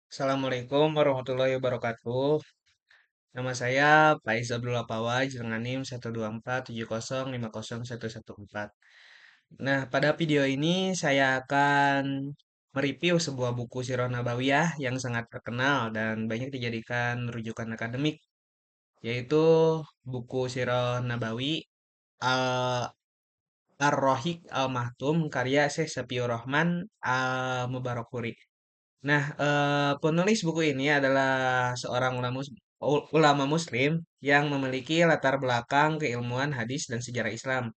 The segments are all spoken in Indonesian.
Assalamualaikum warahmatullahi wabarakatuh. Nama saya Faiz Abdullah Pawaj dengan NIM 12470501114. Nah, pada video ini saya akan mereview sebuah buku Sirah Nabawiyah yang sangat terkenal dan banyak dijadikan rujukan akademik, yaitu buku Sirah Nabawi Al Ar-Rahiq Al-Mahtum karya Syekh Sapiur Rahman Al-Mubarakfuri. Nah, penulis buku ini adalah seorang ulama Muslim yang memiliki latar belakang keilmuan hadis dan sejarah Islam.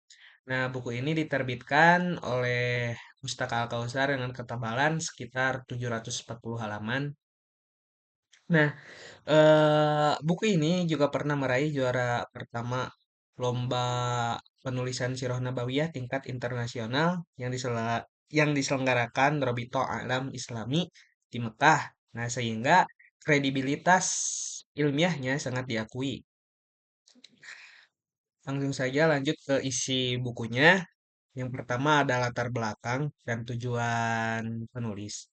Nah, buku ini diterbitkan oleh Pustaka Al-Kautsar dengan ketebalan sekitar 740 halaman. Nah, buku ini juga pernah meraih juara pertama lomba penulisan Sirah Nabawiyah tingkat internasional yang diselenggarakan Robito Alam Islami di Mekah. Nah, sehingga kredibilitas ilmiahnya sangat diakui. Langsung saja lanjut ke isi bukunya. Yang pertama ada latar belakang dan tujuan penulis.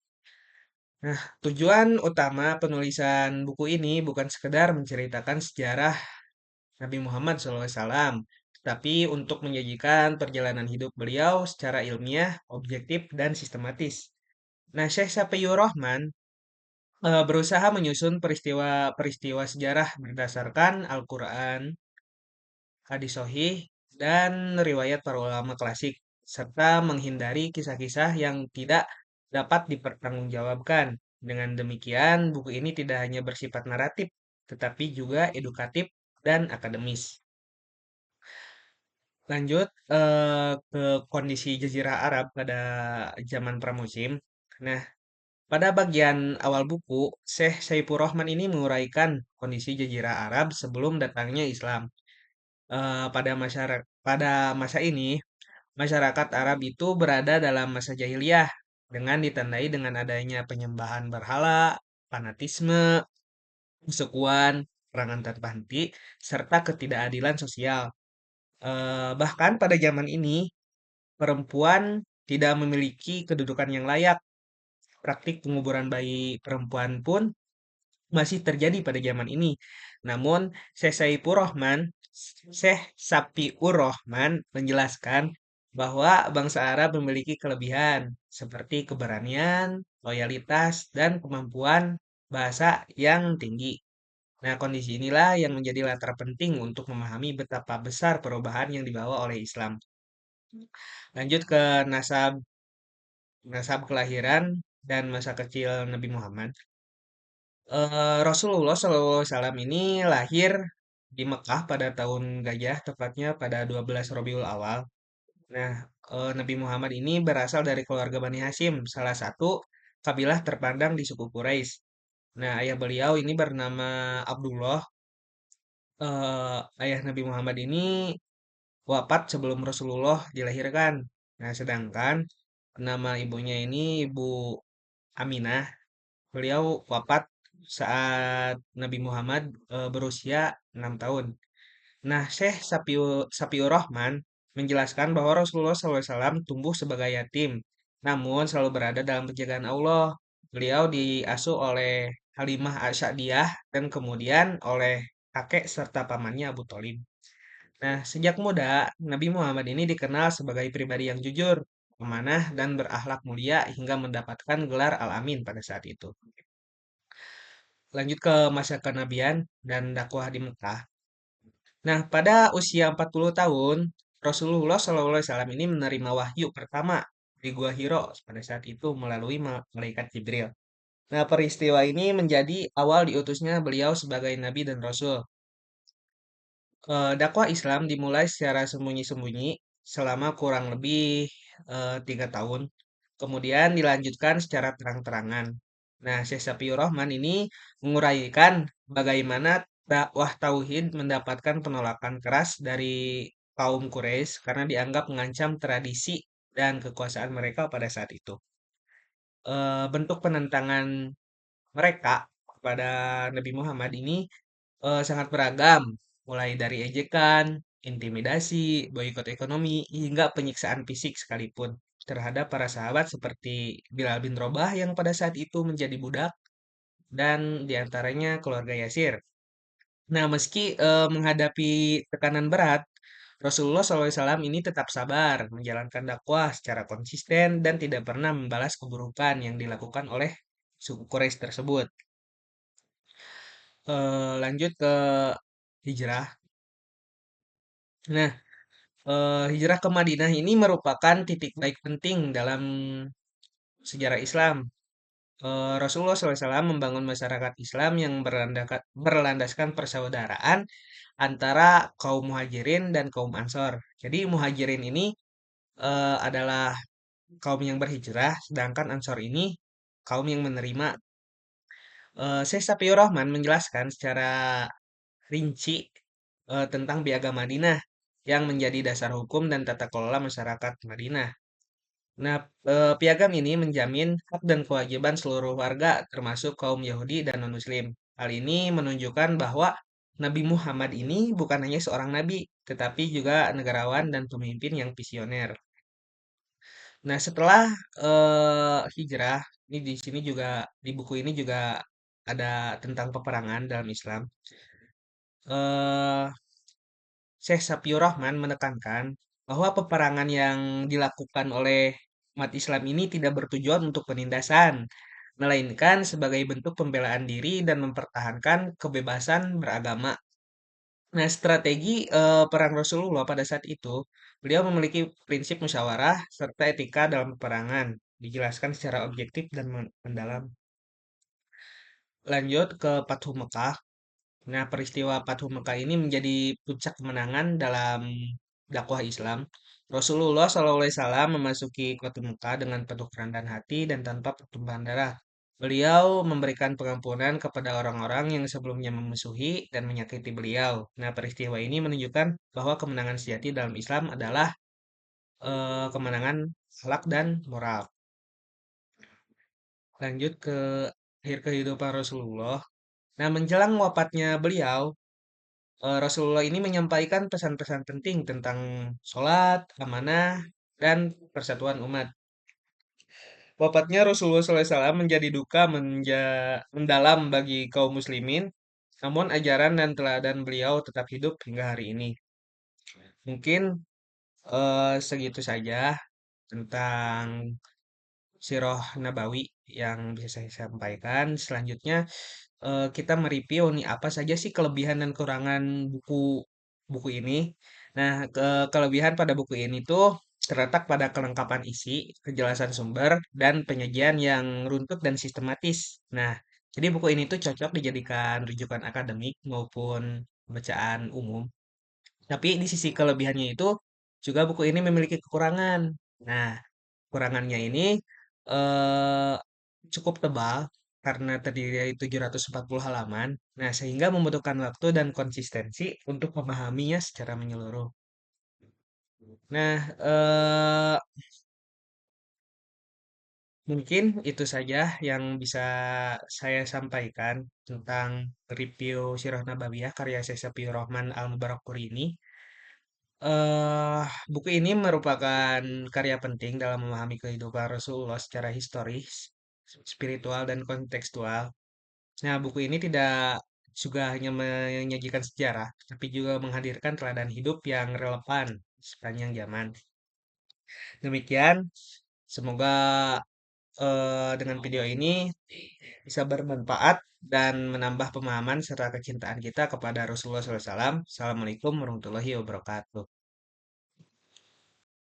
Nah, tujuan utama penulisan buku ini bukan sekedar menceritakan sejarah Nabi Muhammad SAW, tetapi untuk menyajikan perjalanan hidup beliau secara ilmiah, objektif, dan sistematis. Nah, Syekh Sapiur Rahman berusaha menyusun peristiwa-peristiwa sejarah berdasarkan Al-Quran, hadis sahih, dan riwayat para ulama klasik, serta menghindari kisah-kisah yang tidak dapat dipertanggungjawabkan. Dengan demikian, buku ini tidak hanya bersifat naratif, tetapi juga edukatif dan akademis. Lanjut ke kondisi Jazirah Arab pada zaman pramusim. Nah, pada bagian awal buku, Syekh Saipur Rahman ini menguraikan kondisi Jazirah Arab sebelum datangnya Islam. Pada masa ini, masyarakat Arab itu berada dalam masa jahiliyah dengan ditandai dengan adanya penyembahan berhala, fanatisme, persekuan, perangan tanpa henti, serta ketidakadilan sosial. Bahkan pada zaman ini, perempuan tidak memiliki kedudukan yang layak. Praktik penguburan bayi perempuan pun masih terjadi pada zaman ini. Namun, Syekh Sapiur Rahman menjelaskan bahwa bangsa Arab memiliki kelebihan seperti keberanian, loyalitas, dan kemampuan bahasa yang tinggi. Nah, kondisi inilah yang menjadi latar penting untuk memahami betapa besar perubahan yang dibawa oleh Islam. Lanjut ke nasab nasab kelahiran dan masa kecil Nabi Muhammad. Rasulullah SAW ini lahir di Mekah pada tahun Gajah, tepatnya pada 12 Rabiul Awal. Nah, Nabi Muhammad ini berasal dari keluarga Bani Hashim, salah satu kabilah terpandang di suku Quraisy. Nah, ayah beliau ini bernama Abdullah. Ayah Nabi Muhammad ini wafat sebelum Rasulullah dilahirkan. Nah, sedangkan nama ibunya ini Ibu Aminah. Beliau wafat saat Nabi Muhammad berusia 6 tahun. Nah, Sapiur Rahman menjelaskan bahwa Rasulullah SAW tumbuh sebagai yatim, namun selalu berada dalam penjagaan Allah. Beliau diasuh oleh Halimah Asy'adiyah dan kemudian oleh kakek serta pamannya Abu Thalib. Nah, sejak muda, Nabi Muhammad ini dikenal sebagai pribadi yang jujur, amanah, dan berakhlak mulia hingga mendapatkan gelar Al-Amin pada saat itu. Lanjut ke masa kenabian dan dakwah di Mekah. Nah, pada usia 40 tahun, Rasulullah SAW ini menerima wahyu pertama di Gua Hiro pada saat itu melalui malaikat Jibril. Nah, peristiwa ini menjadi awal diutusnya beliau sebagai nabi dan rasul. Dakwah Islam dimulai secara sembunyi-sembunyi selama kurang lebih 3 tahun. Kemudian dilanjutkan secara terang-terangan. Nah, Syekh Sapiur Rahman ini menguraikan bagaimana dakwah tauhid mendapatkan penolakan keras dari kaum Quraisy karena dianggap mengancam tradisi dan kekuasaan mereka pada saat itu. Bentuk penentangan mereka kepada Nabi Muhammad ini sangat beragam, mulai dari ejekan, intimidasi, boikot ekonomi, hingga penyiksaan fisik sekalipun terhadap para sahabat seperti Bilal bin Robah yang pada saat itu menjadi budak. dan diantaranya keluarga Yasir. Nah, meski menghadapi tekanan berat, Rasulullah SAW ini tetap sabar, menjalankan dakwah secara konsisten dan tidak pernah membalas keburukan yang dilakukan oleh suku Quraisy tersebut. Lanjut ke hijrah. Nah, hijrah ke Madinah ini merupakan titik baik penting dalam sejarah Islam. Rasulullah SAW membangun masyarakat Islam yang berlandaskan persaudaraan antara kaum muhajirin dan kaum ansor. Jadi muhajirin ini adalah kaum yang berhijrah, sedangkan ansor ini kaum yang menerima. Syekh Safiur Rahman menjelaskan secara rinci tentang Piagam Madinah yang menjadi dasar hukum dan tata kelola masyarakat Madinah. Nah, piagam ini menjamin hak dan kewajiban seluruh warga, termasuk kaum Yahudi dan non-Muslim. Hal ini menunjukkan bahwa Nabi Muhammad ini bukan hanya seorang nabi, tetapi juga negarawan dan pemimpin yang visioner. Nah, setelah hijrah, ini di sini juga di buku ini juga ada tentang peperangan dalam Islam. Eh, Syekh Sapiur Rahman menekankan bahwa peperangan yang dilakukan oleh umat Islam ini tidak bertujuan untuk penindasan, melainkan sebagai bentuk pembelaan diri dan mempertahankan kebebasan beragama. Nah, strategi perang Rasulullah pada saat itu, beliau memiliki prinsip musyawarah serta etika dalam peperangan, dijelaskan secara objektif dan mendalam. Lanjut ke Fathu Mekah. Nah, peristiwa Fathu Mekah ini menjadi puncak kemenangan dalam dakwah Islam. Rasulullah SAW memasuki kota Mekah dengan penuh kerendahan hati dan tanpa pertumpahan darah. Beliau memberikan pengampunan kepada orang-orang yang sebelumnya memusuhi dan menyakiti beliau. Nah, peristiwa ini menunjukkan bahwa kemenangan sejati dalam Islam adalah kemenangan akhlak dan moral. Lanjut ke akhir kehidupan Rasulullah. Nah, menjelang wafatnya beliau, Rasulullah ini menyampaikan pesan-pesan penting tentang sholat, amanah, dan persatuan umat. Wafatnya Rasulullah SAW menjadi duka mendalam bagi kaum muslimin, namun ajaran dan teladan beliau tetap hidup hingga hari ini. Mungkin segitu saja tentang Sirah Nabawi yang bisa saya sampaikan. Selanjutnya kita mereview nih apa saja sih kelebihan dan kekurangan buku buku ini. Nah, kelebihan pada buku ini tuh terletak pada kelengkapan isi, kejelasan sumber, dan penyajian yang runtut dan sistematis. Nah, jadi buku ini tuh cocok dijadikan rujukan akademik maupun bacaan umum. Tapi di sisi kelebihannya itu juga buku ini memiliki kekurangan. Nah, kekurangannya ini eh, cukup tebal karena terdiri dari 740 halaman. Nah, sehingga membutuhkan waktu dan konsistensi untuk memahaminya secara menyeluruh. Nah, mungkin itu saja yang bisa saya sampaikan tentang review Sirah Nabawiyah karya Syekh Safiur Rahman Al-Mubarakpuri ini. Buku ini merupakan karya penting dalam memahami kehidupan Rasulullah secara historis, spiritual, dan kontekstual. Nah, buku ini tidak juga hanya menyajikan sejarah, tapi juga menghadirkan teladan hidup yang relevan sepanjang zaman. Demikian, semoga dengan video ini bisa bermanfaat dan menambah pemahaman serta kecintaan kita kepada Rasulullah SAW. Assalamualaikum warahmatullahi wabarakatuh.